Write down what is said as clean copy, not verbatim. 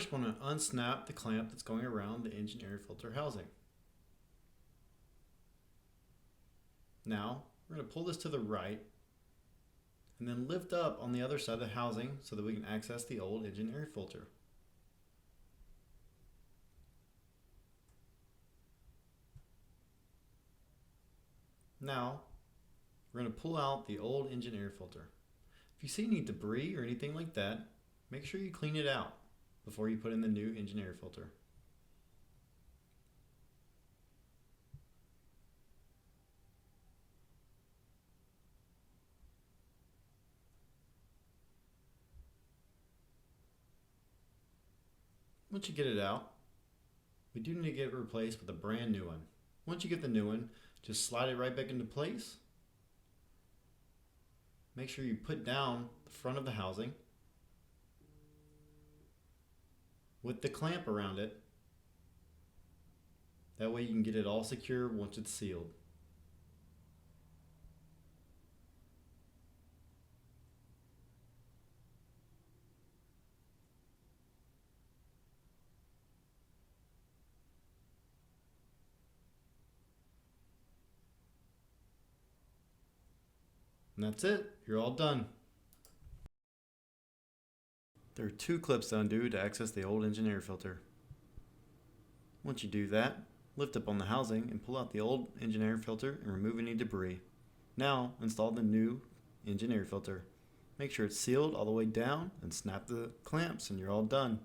first want to unsnap the clamp that's going around the engine air filter housing. Now, we're going to pull this to the right and then lift up on the other side of the housing so that we can access the old engine air filter. Now, we're going to pull out the old engine air filter. If you see any debris or anything like that, make sure you clean it out before you put in the new engine air filter. Once you get it out, we do need to get it replaced with a brand new one. Once you get the new one, just slide it right back into place. Make sure you put down the front of the housing with the clamp around it. That way you can get it all secure once it's sealed. And that's it, you're all done. There are 2 clips to undo to access the old engine air filter. Once you do that, lift up on the housing and pull out the old engine air filter and remove any debris. Now install the new engine air filter. Make sure it's sealed all the way down and snap the clamps and you're all done.